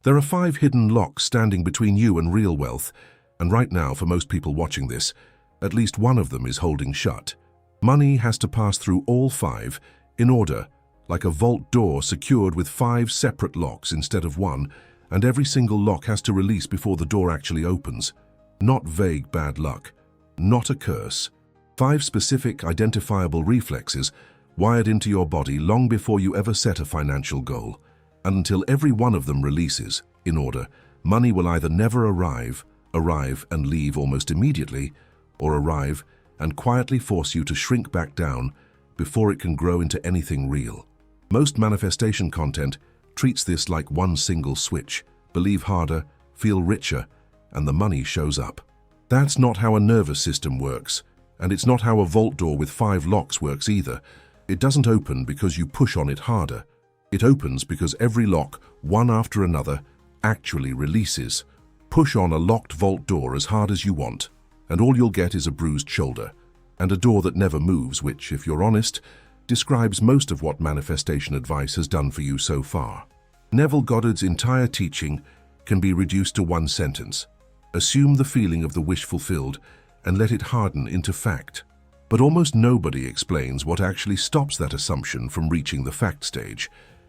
There are 5 hidden locks standing between you and real wealth, and right now, for most people watching this, at least one of them is holding shut. Money has to pass through all 5 in order, like a vault door secured with 5 separate locks instead of 1, and every single lock has to release before the door actually opens. Not vague bad luck, not a curse. 5 specific identifiable reflexes wired into your body long before you ever set a financial goal. And until every one of them releases, in order, money will either never arrive and leave almost immediately, or arrive and quietly force you to shrink back down before it can grow into anything real. Most manifestation content treats this like one single switch: believe harder, feel richer, and the money shows up. That's not how a nervous system works, and it's not how a vault door with 5 locks works either. It doesn't open because you push on it harder. It opens because every lock, one after another, actually releases. Push on a locked vault door as hard as you want, and all you'll get is a bruised shoulder, and a door that never moves, which, if you're honest, describes most of what manifestation advice has done for you so far. Neville Goddard's entire teaching can be reduced to one sentence: assume the feeling of the wish fulfilled and let it harden into fact. But almost nobody explains what actually stops that assumption from reaching the fact stage,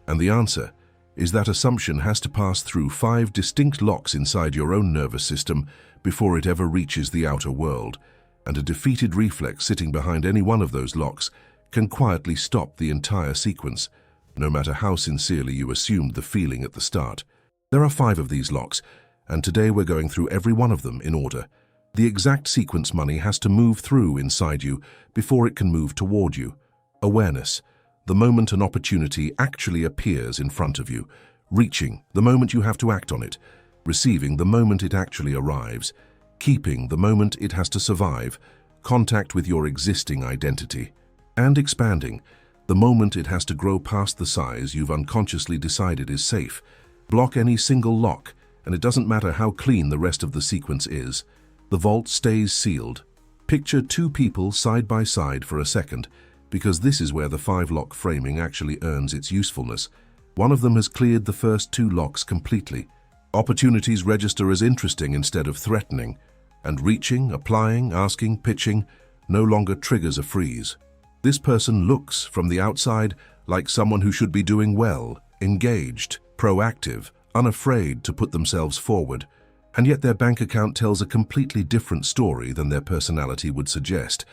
and the answer is that assumption has to pass through 5 distinct locks inside your own nervous system before it ever reaches the outer world, and a defeated reflex sitting behind any one of those locks can quietly stop the entire sequence, no matter how sincerely you assumed the feeling at the start. There are 5 of these locks, and today we're going through every one of them in order. The exact sequence money has to move through inside you before it can move toward you. Awareness, the moment an opportunity actually appears in front of you. Reaching, the moment you have to act on it. Receiving, the moment it actually arrives. Keeping, the moment it has to survive. Contact with your existing identity. And expanding, the moment it has to grow past the size you've unconsciously decided is safe. Block any single lock, and it doesn't matter how clean the rest of the sequence is. The vault stays sealed. Picture 2 people side by side for a second, because this is where the 5-lock framing actually earns its usefulness. One of them has cleared the first 2 locks completely. Opportunities register as interesting instead of threatening, and reaching, applying, asking, pitching no longer triggers a freeze. This person looks, from the outside, like someone who should be doing well, engaged, proactive, unafraid to put themselves forward, and yet their bank account tells a completely different story than their personality would suggest,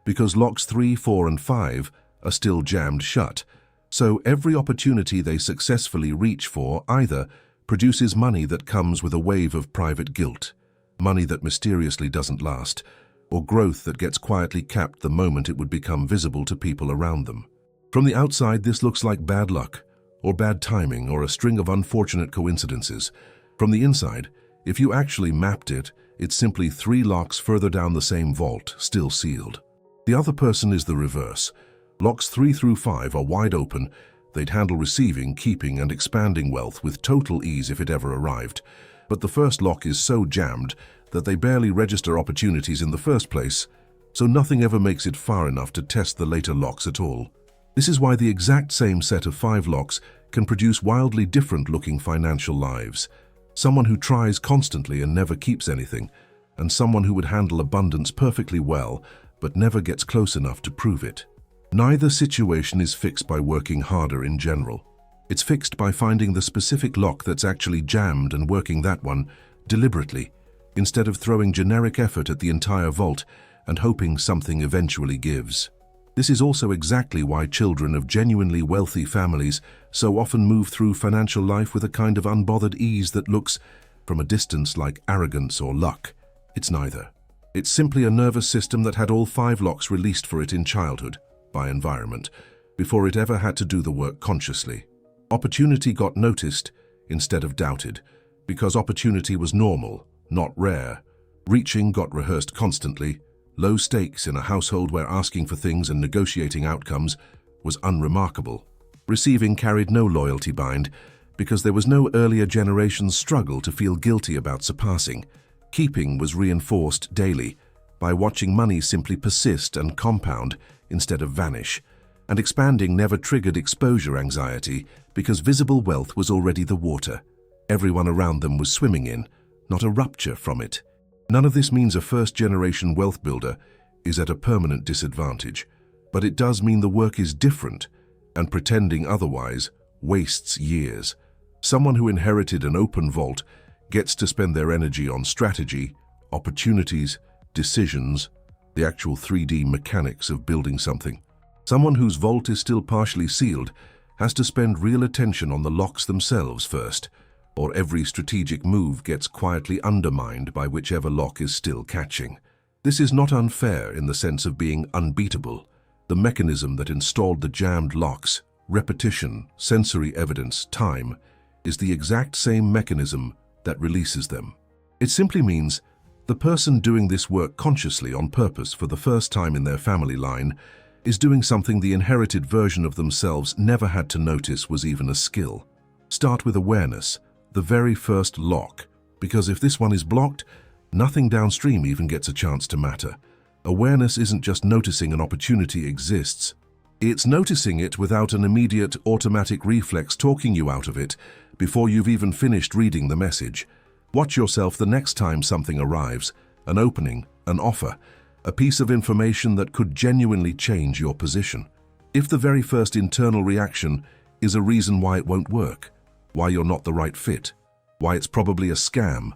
because locks 3, 4, and 5 are still jammed shut. So every opportunity they successfully reach for either produces money that comes with a wave of private guilt, money that mysteriously doesn't last, or growth that gets quietly capped the moment it would become visible to people around them. From the outside, this looks like bad luck, or bad timing, or a string of unfortunate coincidences. From the inside, if you actually mapped it, it's simply 3 locks further down the same vault, still sealed. The other person is the reverse. Locks 3 through 5 are wide open. They'd handle receiving, keeping, and expanding wealth with total ease if it ever arrived. But the first lock is so jammed that they barely register opportunities in the first place, so nothing ever makes it far enough to test the later locks at all. This is why the exact same set of 5 locks can produce wildly different-looking financial lives. Someone who tries constantly and never keeps anything, and someone who would handle abundance perfectly well but never gets close enough to prove it. Neither situation is fixed by working harder in general. It's fixed by finding the specific lock that's actually jammed and working that one deliberately, instead of throwing generic effort at the entire vault and hoping something eventually gives. This is also exactly why children of genuinely wealthy families so often move through financial life with a kind of unbothered ease that looks, from a distance, like arrogance or luck. It's neither. It's simply a nervous system that had all 5 locks released for it in childhood, by environment, before it ever had to do the work consciously. Opportunity got noticed instead of doubted, because opportunity was normal, not rare. Reaching got rehearsed constantly. Low stakes in a household where asking for things and negotiating outcomes was unremarkable. Receiving carried no loyalty bind, because there was no earlier generation's struggle to feel guilty about surpassing. Keeping was reinforced daily by watching money simply persist and compound instead of vanish. And expanding never triggered exposure anxiety because visible wealth was already the water. everyone around them was swimming in, not a rupture from it. None of this means a first-generation wealth builder is at a permanent disadvantage, but it does mean the work is different, and pretending otherwise wastes years. Someone who inherited an open vault gets to spend their energy on strategy, opportunities, decisions, the actual 3D mechanics of building something. Someone whose vault is still partially sealed has to spend real attention on the locks themselves first, or every strategic move gets quietly undermined by whichever lock is still catching. This is not unfair in the sense of being unbeatable. The mechanism that installed the jammed locks, repetition, sensory evidence, time, is the exact same mechanism that releases them. It simply means the person doing this work consciously on purpose for the first time in their family line is doing something the inherited version of themselves never had to notice was even a skill. Start with awareness, the very first lock, because if this one is blocked, nothing downstream even gets a chance to matter. Awareness isn't just noticing an opportunity exists. It's noticing it without an immediate automatic reflex talking you out of it before you've even finished reading the message. Watch yourself the next time something arrives, an opening, an offer, a piece of information that could genuinely change your position. If the very first internal reaction is a reason why it won't work, why you're not the right fit, why it's probably a scam,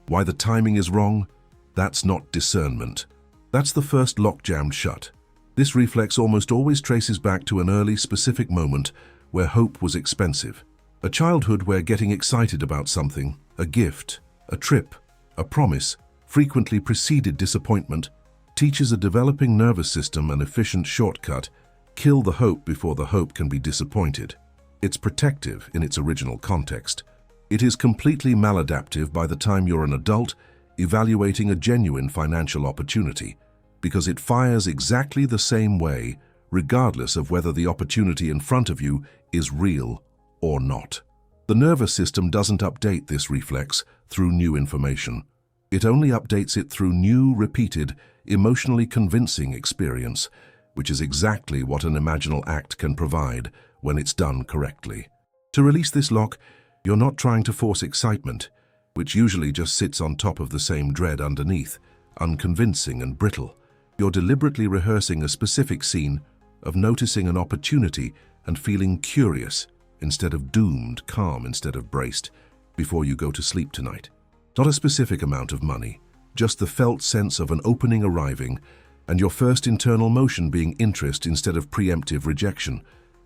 why the timing is wrong, that's not discernment. That's the first lock jammed shut. This reflex almost always traces back to an early, specific moment where hope was expensive. A childhood where getting excited about something, a gift, a trip, a promise, frequently preceded disappointment, teaches a developing nervous system an efficient shortcut: kill the hope before the hope can be disappointed. It's protective in its original context. It is completely maladaptive by the time you're an adult evaluating a genuine financial opportunity, because it fires exactly the same way, regardless of whether the opportunity in front of you is real or not. The nervous system doesn't update this reflex through new information. It only updates it through new, repeated, emotionally convincing experience, which is exactly what an imaginal act can provide when it's done correctly. To release this lock, you're not trying to force excitement, which usually just sits on top of the same dread underneath, unconvincing and brittle. You're deliberately rehearsing a specific scene of noticing an opportunity and feeling curious instead of doomed, calm instead of braced, before you go to sleep tonight. Not a specific amount of money, just the felt sense of an opening arriving and your first internal motion being interest instead of preemptive rejection.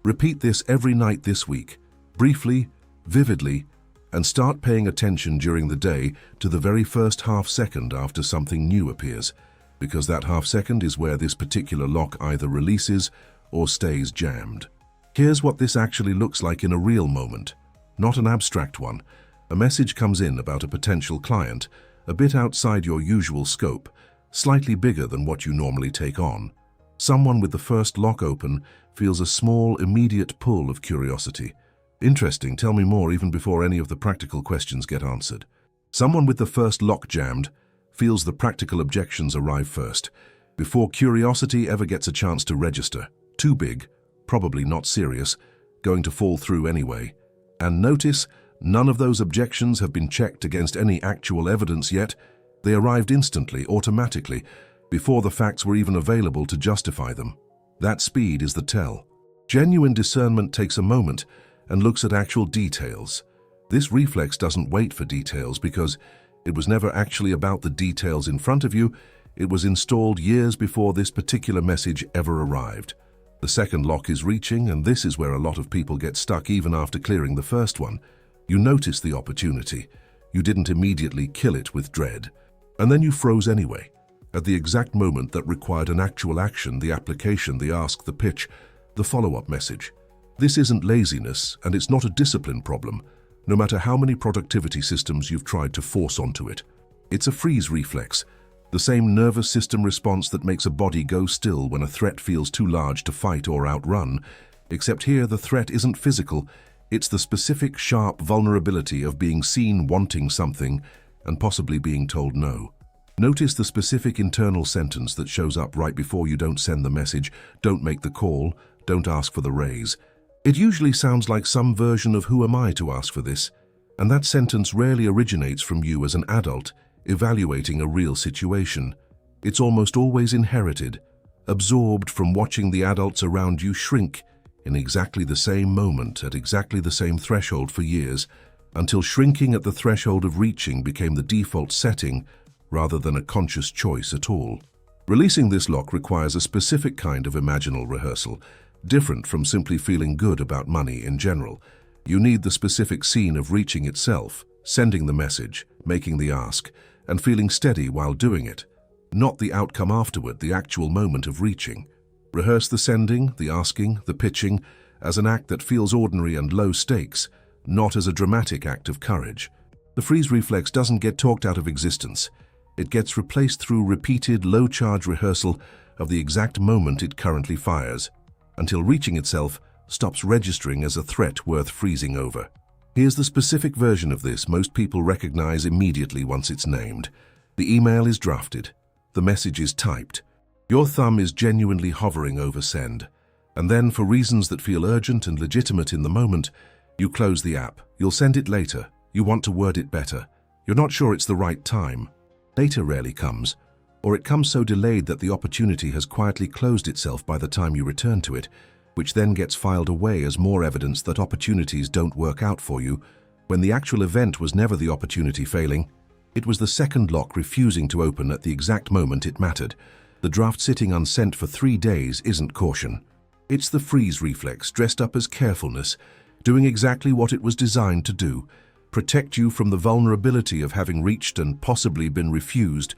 Repeat this every night this week, briefly, vividly, and start paying attention during the day to the very first half second after something new appears, because that half second is where this particular lock either releases or stays jammed. Here's what this actually looks like in a real moment, not an abstract one. A message comes in about a potential client, a bit outside your usual scope, slightly bigger than what you normally take on. Someone with the first lock open feels a small, immediate pull of curiosity. Interesting, tell me more even before any of the practical questions get answered. Someone with the first lock jammed feels the practical objections arrive first, before curiosity ever gets a chance to register. Too big, probably not serious, going to fall through anyway. And notice, none of those objections have been checked against any actual evidence yet. They arrived instantly, automatically, before the facts were even available to justify them. That speed is the tell. Genuine discernment takes a moment and looks at actual details. This reflex doesn't wait for details because it was never actually about the details in front of you. It was installed years before this particular message ever arrived. The second lock is reaching, and this is where a lot of people get stuck even after clearing the first one. You noticed the opportunity. You didn't immediately kill it with dread. And then you froze anyway, at the exact moment that required an actual action, the application, the ask, the pitch, the follow-up message. This isn't laziness, and it's not a discipline problem, no matter how many productivity systems you've tried to force onto it. It's a freeze reflex, the same nervous system response that makes a body go still when a threat feels too large to fight or outrun, except here the threat isn't physical, it's the specific, sharp vulnerability of being seen wanting something and possibly being told no. Notice the specific internal sentence that shows up right before you don't send the message, don't make the call, don't ask for the raise. It usually sounds like some version of "who am I to ask for this?" And that sentence rarely originates from you as an adult evaluating a real situation. It's almost always inherited, absorbed from watching the adults around you shrink in exactly the same moment at exactly the same threshold for years, until shrinking at the threshold of reaching became the default setting rather than a conscious choice at all. Releasing this lock requires a specific kind of imaginal rehearsal, different from simply feeling good about money in general. You need the specific scene of reaching itself, sending the message, making the ask, and feeling steady while doing it. Not the outcome afterward, the actual moment of reaching. Rehearse the sending, the asking, the pitching as an act that feels ordinary and low stakes, not as a dramatic act of courage. The freeze reflex doesn't get talked out of existence. It gets replaced through repeated, low-charge rehearsal of the exact moment it currently fires, until reaching itself stops registering as a threat worth freezing over. Here's the specific version of this most people recognize immediately once it's named. The email is drafted. The message is typed. Your thumb is genuinely hovering over send. And then, for reasons that feel urgent and legitimate in the moment, you close the app. You'll send it later. You want to word it better. You're not sure it's the right time. Data rarely comes, or it comes so delayed that the opportunity has quietly closed itself by the time you return to it, which then gets filed away as more evidence that opportunities don't work out for you, when the actual event was never the opportunity failing. It was the second lock refusing to open at the exact moment it mattered. The draft sitting unsent for 3 days isn't caution. It's the freeze reflex dressed up as carefulness, doing exactly what it was designed to do: protect you from the vulnerability of having reached and possibly been refused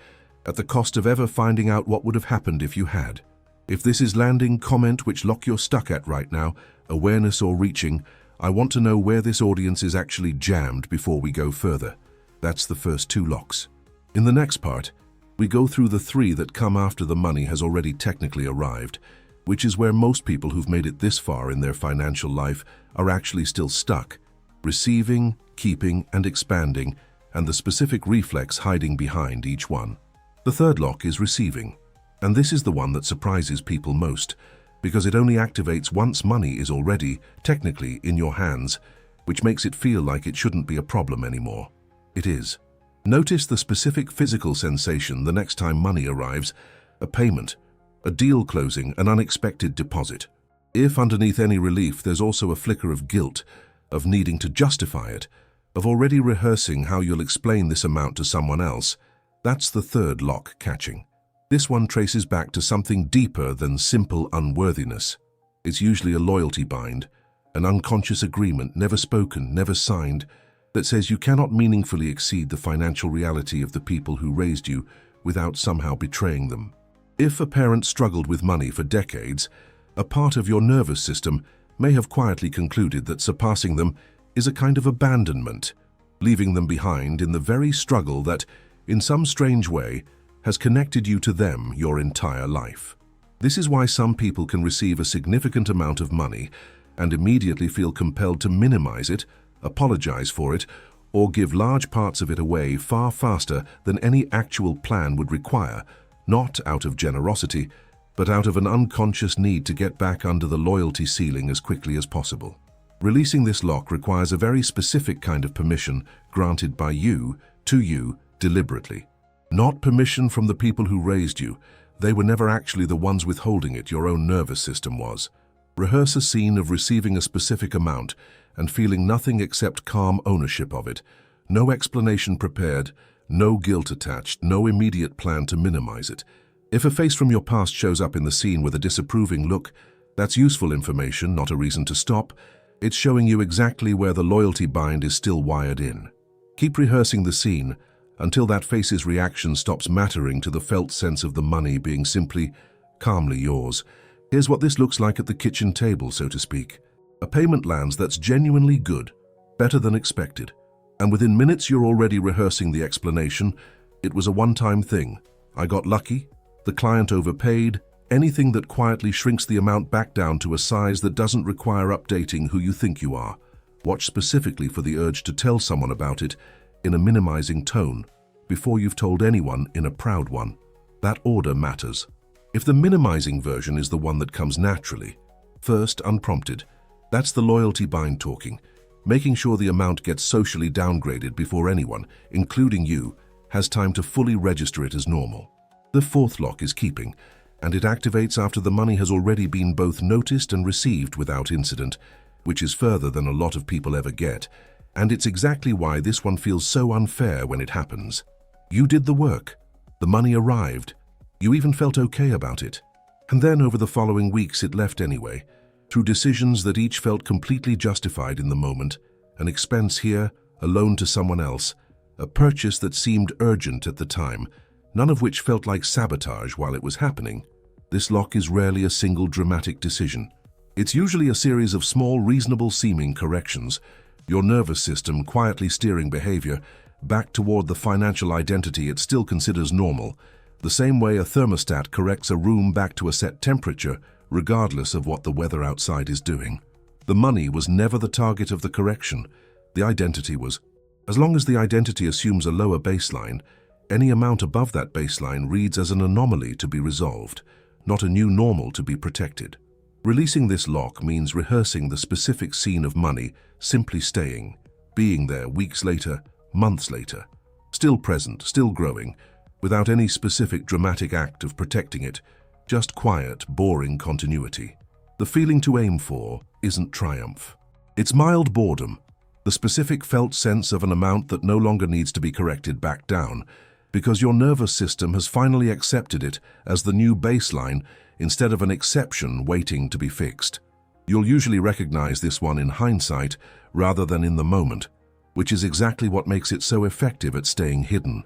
at the cost of ever finding out what would have happened if you had. If this is landing, comment which lock you're stuck at right now, awareness or reaching. I want to know where this audience is actually jammed before we go further. That's the first 2 locks. In the next part, we go through the 3 that come after the money has already technically arrived, which is where most people who've made it this far in their financial life are actually still stuck. Receiving, keeping, and expanding, and the specific reflex hiding behind each one. The third lock is receiving, and this is the one that surprises people most, because it only activates once money is already, technically, in your hands, which makes it feel like it shouldn't be a problem anymore. It is. Notice the specific physical sensation the next time money arrives: a payment, a deal closing, an unexpected deposit. If underneath any relief there's also a flicker of guilt, of needing to justify it, of already rehearsing how you'll explain this amount to someone else, that's the third lock catching. This one traces back to something deeper than simple unworthiness. It's usually a loyalty bind, an unconscious agreement, never spoken, never signed, that says you cannot meaningfully exceed the financial reality of the people who raised you without somehow betraying them. If a parent struggled with money for decades, a part of your nervous system may have quietly concluded that surpassing them is a kind of abandonment, leaving them behind in the very struggle that, in some strange way, has connected you to them your entire life. This is why some people can receive a significant amount of money and immediately feel compelled to minimize it, apologize for it, or give large parts of it away far faster than any actual plan would require, not out of generosity, but out of an unconscious need to get back under the loyalty ceiling as quickly as possible. Releasing this lock requires a very specific kind of permission granted by you to you deliberately. Not permission from the people who raised you. They were never actually the ones withholding it, your own nervous system was. Rehearse a scene of receiving a specific amount and feeling nothing except calm ownership of it. No explanation prepared, no guilt attached, no immediate plan to minimize it. If a face from your past shows up in the scene with a disapproving look, that's useful information, not a reason to stop. It's showing you exactly where the loyalty bind is still wired in. Keep rehearsing the scene until that face's reaction stops mattering to the felt sense of the money being simply, calmly yours. Here's what this looks like at the kitchen table, so to speak. A payment lands that's genuinely good, better than expected, and within minutes you're already rehearsing the explanation. It was a one-time thing. I got lucky. The client overpaid. Anything that quietly shrinks the amount back down to a size that doesn't require updating who you think you are. Watch specifically for the urge to tell someone about it in a minimizing tone before you've told anyone in a proud one. That order matters. If the minimizing version is the one that comes naturally, first unprompted, that's the loyalty bind talking. making sure the amount gets socially downgraded before anyone, including you, has time to fully register it as normal. The fourth lock is keeping, and it activates after the money has already been both noticed and received without incident, which is further than a lot of people ever get, and it's exactly why this one feels so unfair when it happens. You did the work. The money arrived. You even felt okay about it. And then over the following weeks it left anyway, through decisions that each felt completely justified in the moment, an expense here, a loan to someone else, a purchase that seemed urgent at the time, none of which felt like sabotage while it was happening. This lock is rarely a single dramatic decision. It's usually a series of small, reasonable-seeming corrections, your nervous system quietly steering behavior back toward the financial identity it still considers normal, the same way a thermostat corrects a room back to a set temperature, regardless of what the weather outside is doing. The money was never the target of the correction. The identity was. As long as the identity assumes a lower baseline, any amount above that baseline reads as an anomaly to be resolved, not a new normal to be protected. Releasing this lock means rehearsing the specific scene of money simply staying, being there weeks later, months later, still present, still growing, without any specific dramatic act of protecting it, just quiet, boring continuity. The feeling to aim for isn't triumph. It's mild boredom, the specific felt sense of an amount that no longer needs to be corrected back down, because your nervous system has finally accepted it as the new baseline instead of an exception waiting to be fixed. You'll usually recognize this one in hindsight rather than in the moment, which is exactly what makes it so effective at staying hidden.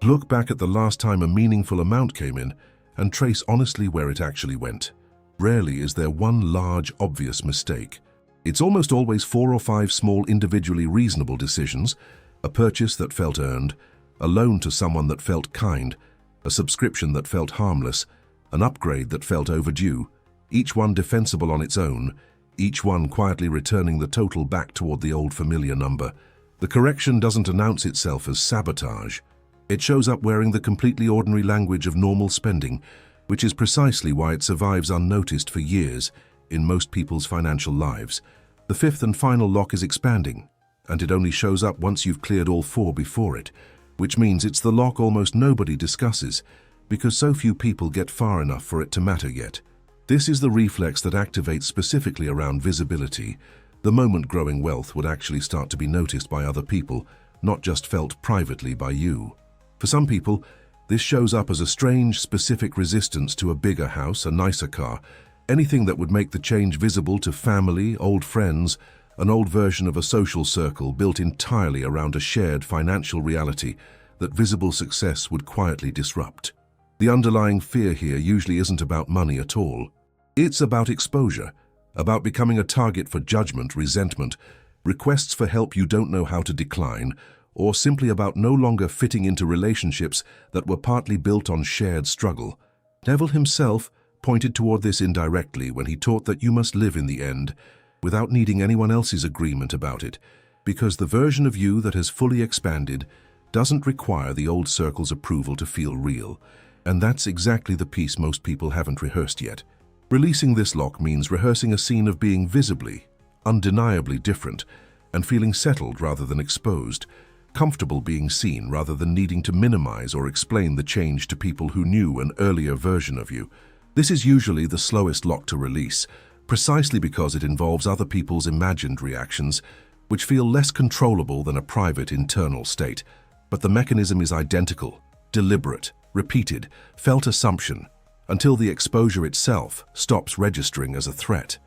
Look back at the last time a meaningful amount came in and trace honestly where it actually went. Rarely is there one large, obvious mistake. It's almost always 4 or 5 small individually reasonable decisions, a purchase that felt earned, a loan to someone that felt kind, a subscription that felt harmless, an upgrade that felt overdue, each one defensible on its own, each one quietly returning the total back toward the old familiar number. The correction doesn't announce itself as sabotage. It shows up wearing the completely ordinary language of normal spending, which is precisely why it survives unnoticed for years in most people's financial lives. The fifth and final lock is expanding, and it only shows up once you've cleared all 4 before it, which means it's the lock almost nobody discusses, because so few people get far enough for it to matter yet. This is the reflex that activates specifically around visibility, the moment growing wealth would actually start to be noticed by other people, not just felt privately by you. For some people, this shows up as a strange, specific resistance to a bigger house, a nicer car, anything that would make the change visible to family, old friends, an old version of a social circle built entirely around a shared financial reality that visible success would quietly disrupt. The underlying fear here usually isn't about money at all. It's about exposure, about becoming a target for judgment, resentment, requests for help you don't know how to decline, or simply about no longer fitting into relationships that were partly built on shared struggle. Neville himself pointed toward this indirectly when he taught that you must live in the end, without needing anyone else's agreement about it, because the version of you that has fully expanded doesn't require the old circle's approval to feel real, and that's exactly the piece most people haven't rehearsed yet. Releasing this lock means rehearsing a scene of being visibly, undeniably different, and feeling settled rather than exposed, comfortable being seen rather than needing to minimize or explain the change to people who knew an earlier version of you. This is usually the slowest lock to release, precisely because it involves other people's imagined reactions, which feel less controllable than a private internal state. But the mechanism is identical, deliberate, repeated, felt assumption, until the exposure itself stops registering as a threat.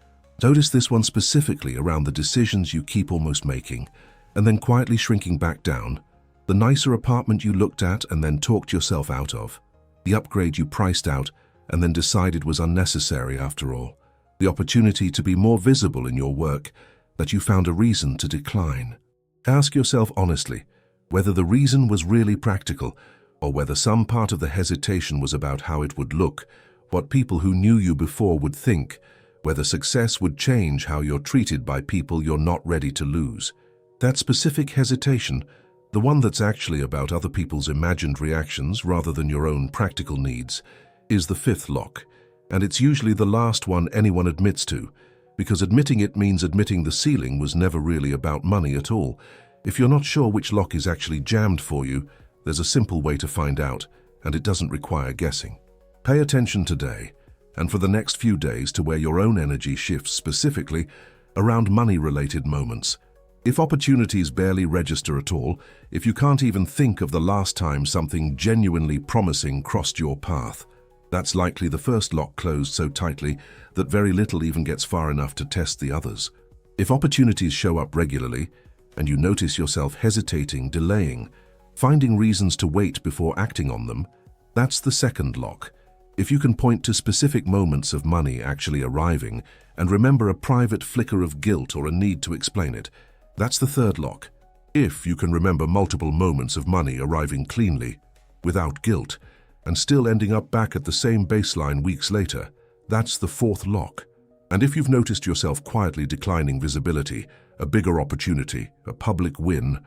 Notice this one specifically around the decisions you keep almost making, and then quietly shrinking back down, the nicer apartment you looked at and then talked yourself out of, the upgrade you priced out and then decided was unnecessary after all, the opportunity to be more visible in your work that you found a reason to decline. Ask yourself honestly whether the reason was really practical or whether some part of the hesitation was about how it would look, what people who knew you before would think, whether success would change how you're treated by people you're not ready to lose. That specific hesitation, the one that's actually about other people's imagined reactions rather than your own practical needs, is the fifth lock, and it's usually the last one anyone admits to, because admitting it means admitting the ceiling was never really about money at all. If you're not sure which lock is actually jammed for you, there's a simple way to find out, and it doesn't require guessing. Pay attention today, and for the next few days, to where your own energy shifts specifically around money-related moments. If opportunities barely register at all, if you can't even think of the last time something genuinely promising crossed your path, that's likely the first lock closed so tightly that very little even gets far enough to test the others. If opportunities show up regularly, and you notice yourself hesitating, delaying, finding reasons to wait before acting on them, that's the second lock. If you can point to specific moments of money actually arriving and remember a private flicker of guilt or a need to explain it, that's the third lock. If you can remember multiple moments of money arriving cleanly, without guilt, and still ending up back at the same baseline weeks later, that's the fourth lock. And if you've noticed yourself quietly declining visibility, a bigger opportunity, a public win,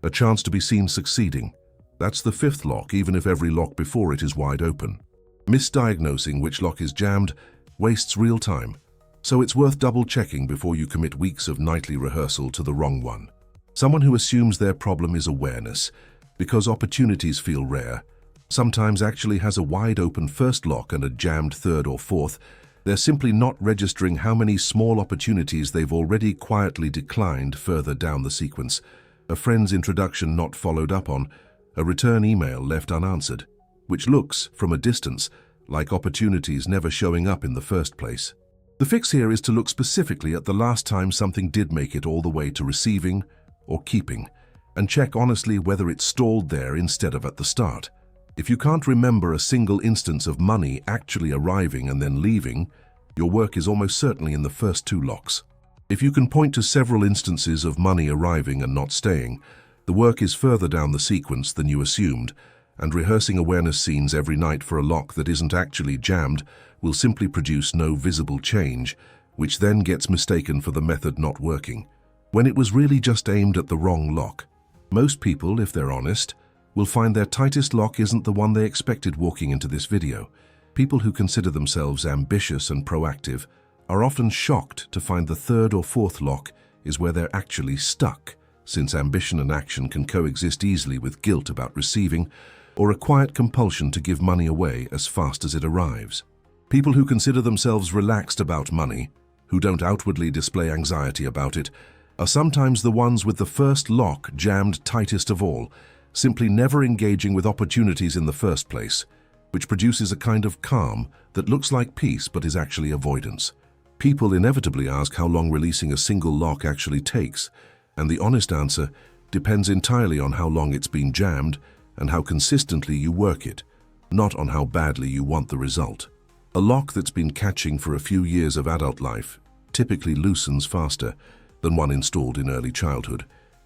a chance to be seen succeeding, that's the fifth lock, even if every lock before it is wide open. Misdiagnosing which lock is jammed wastes real time, so it's worth double-checking before you commit weeks of nightly rehearsal to the wrong one. Someone who assumes their problem is awareness, because opportunities feel rare, sometimes actually has a wide-open first lock and a jammed third or fourth. They're simply not registering how many small opportunities they've already quietly declined further down the sequence. A friend's introduction not followed up on, a return email left unanswered, which looks, from a distance, like opportunities never showing up in the first place. The fix here is to look specifically at the last time something did make it all the way to receiving or keeping, and check honestly whether it stalled there instead of at the start. If you can't remember a single instance of money actually arriving and then leaving, your work is almost certainly in the first two locks. If you can point to several instances of money arriving and not staying, the work is further down the sequence than you assumed, and rehearsing awareness scenes every night for a lock that isn't actually jammed will simply produce no visible change, which then gets mistaken for the method not working, when it was really just aimed at the wrong lock. Most people, if they're honest, will find their tightest lock isn't the one they expected walking into this video. People who consider themselves ambitious and proactive are often shocked to find the third or fourth lock is where they're actually stuck, since ambition and action can coexist easily with guilt about receiving, or a quiet compulsion to give money away as fast as it arrives. People who consider themselves relaxed about money, who don't outwardly display anxiety about it, are sometimes the ones with the first lock jammed tightest of all, simply never engaging with opportunities in the first place, which produces a kind of calm that looks like peace but is actually avoidance. People inevitably ask how long releasing a single lock actually takes, and the honest answer depends entirely on how long it's been jammed and how consistently you work it, not on how badly you want the result. A lock that's been catching for a few years of adult life typically loosens faster than one installed in early childhood,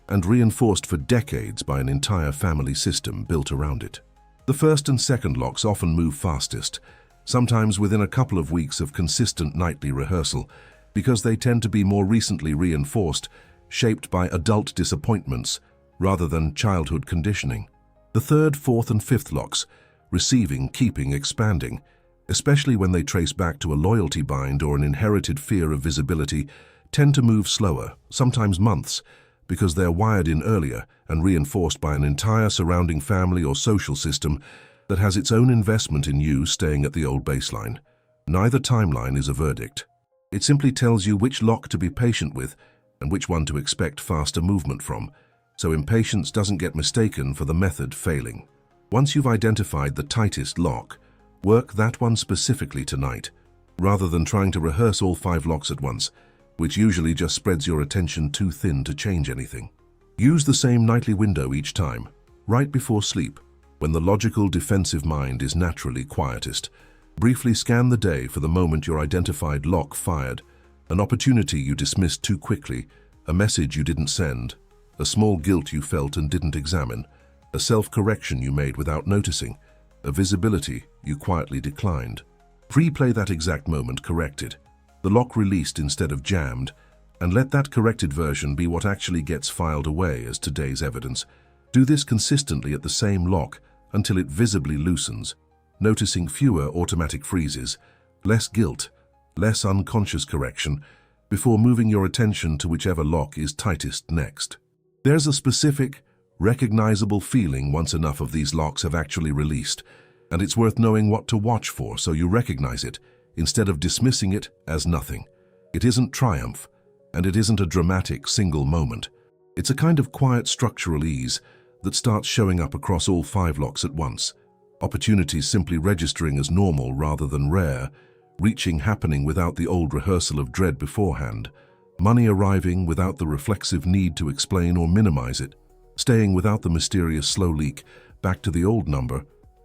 and reinforced for decades by an entire family system built around it. The first and second locks often move fastest, sometimes within a couple of weeks of consistent nightly rehearsal, because they tend to be more recently reinforced, shaped by adult disappointments rather than childhood conditioning. The third, fourth, and fifth locks, receiving, keeping, expanding, especially when they trace back to a loyalty bind or an inherited fear of visibility, tend to move slower, sometimes months, because they're wired in earlier and reinforced by an entire surrounding family or social system that has its own investment in you staying at the old baseline. Neither timeline is a verdict. It simply tells you which lock to be patient with and which one to expect faster movement from, so impatience doesn't get mistaken for the method failing. Once you've identified the tightest lock, work that one specifically tonight, rather than trying to rehearse all 5 locks at once, which usually just spreads your attention too thin to change anything. Use the same nightly window each time, right before sleep, when the logical defensive mind is naturally quietest. Briefly scan the day for the moment your identified lock fired, an opportunity you dismissed too quickly, a message you didn't send, a small guilt you felt and didn't examine, a self-correction you made without noticing, a visibility you quietly declined. Replay that exact moment corrected, the lock released instead of jammed, and let that corrected version be what actually gets filed away as today's evidence. Do this consistently at the same lock until it visibly loosens, noticing fewer automatic freezes, less guilt, less unconscious correction, before moving your attention to whichever lock is tightest next. There's a specific, recognizable feeling once enough of these locks have actually released, and it's worth knowing what to watch for so you recognize it, instead of dismissing it as nothing. It isn't triumph, and it isn't a dramatic single moment. It's a kind of quiet structural ease that starts showing up across all 5 locks at once. Opportunities simply registering as normal rather than rare, reaching happening without the old rehearsal of dread beforehand, money arriving without the reflexive need to explain or minimize it, staying without the mysterious slow leak back to the old number,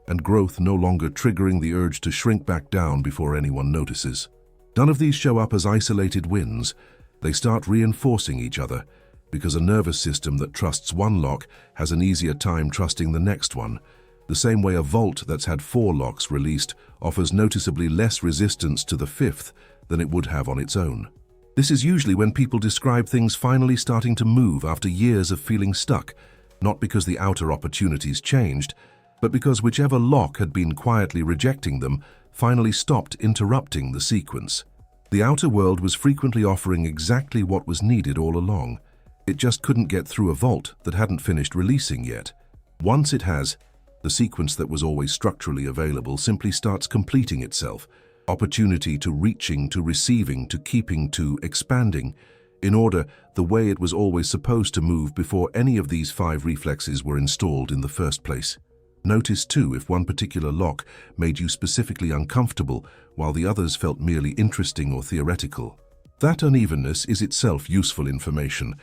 and growth no longer triggering the urge to shrink back down before anyone notices. None of these show up as isolated wins. They start reinforcing each other, because a nervous system that trusts one lock has an easier time trusting the next one, the same way a vault that's had 4 locks released offers noticeably less resistance to the 5th than it would have on its own. This is usually when people describe things finally starting to move after years of feeling stuck, not because the outer opportunities changed, but because whichever lock had been quietly rejecting them finally stopped interrupting the sequence. The outer world was frequently offering exactly what was needed all along. It just couldn't get through a vault that hadn't finished releasing yet. Once it has, the sequence that was always structurally available simply starts completing itself, opportunity to reaching, to receiving, to keeping, to expanding, in order the way it was always supposed to move before any of these 5 reflexes were installed in the first place. Notice too if one particular lock made you specifically uncomfortable while the others felt merely interesting or theoretical. That unevenness is itself useful information.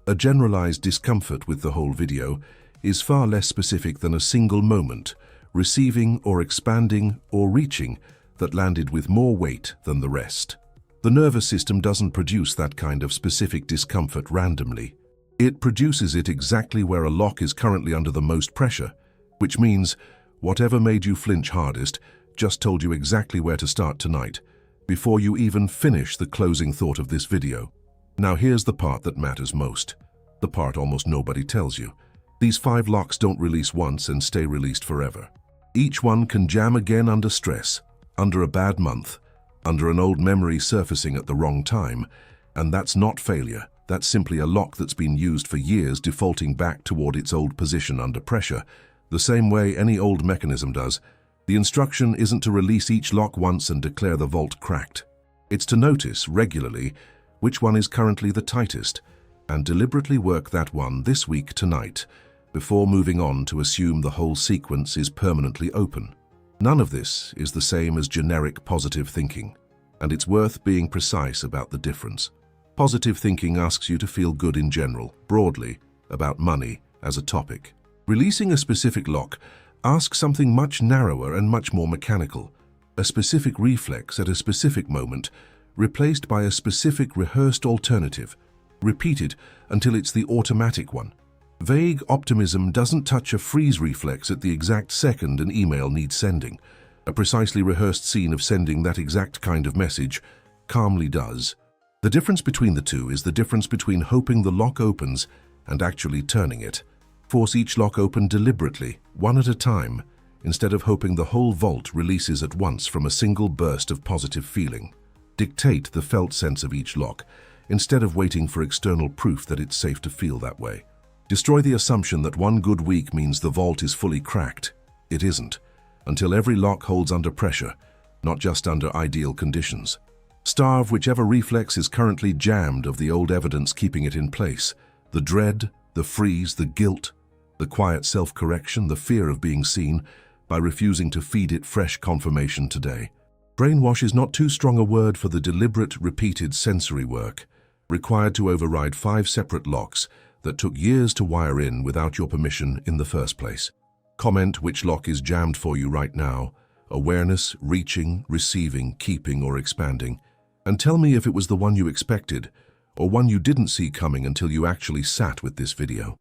A generalized discomfort with the whole video is far less specific than a single moment, receiving or expanding or reaching, that landed with more weight than the rest. The nervous system doesn't produce that kind of specific discomfort randomly. It produces it exactly where a lock is currently under the most pressure, which means whatever made you flinch hardest just told you exactly where to start tonight, before you even finish the closing thought of this video. Now here's the part that matters most, the part almost nobody tells you. These 5 locks don't release once and stay released forever. Each one can jam again under stress, under a bad month, under an old memory surfacing at the wrong time, and that's not failure. That's simply a lock that's been used for years defaulting back toward its old position under pressure, the same way any old mechanism does. The instruction isn't to release each lock once and declare the vault cracked. It's to notice regularly which one is currently the tightest, and deliberately work that one this week tonight, before moving on to assume the whole sequence is permanently open. None of this is the same as generic positive thinking, and it's worth being precise about the difference. Positive thinking asks you to feel good in general, broadly, about money as a topic. Releasing a specific lock asks something much narrower and much more mechanical, a specific reflex at a specific moment, replaced by a specific rehearsed alternative, repeated until it's the automatic one. Vague optimism doesn't touch a freeze reflex at the exact second an email needs sending. A precisely rehearsed scene of sending that exact kind of message calmly does. The difference between the two is the difference between hoping the lock opens and actually turning it. Force each lock open deliberately, one at a time, instead of hoping the whole vault releases at once from a single burst of positive feeling. Dictate the felt sense of each lock, instead of waiting for external proof that it's safe to feel that way. Destroy the assumption that one good week means the vault is fully cracked. It isn't, until every lock holds under pressure, not just under ideal conditions. Starve whichever reflex is currently jammed of the old evidence keeping it in place. The dread, the freeze, the guilt, the quiet self-correction, the fear of being seen, by refusing to feed it fresh confirmation today. Brainwash is not too strong a word for the deliberate, repeated sensory work required to override 5 separate locks that took years to wire in without your permission in the first place. Comment which lock is jammed for you right now: awareness, reaching, receiving, keeping, or expanding, and tell me if it was the one you expected or one you didn't see coming until you actually sat with this video.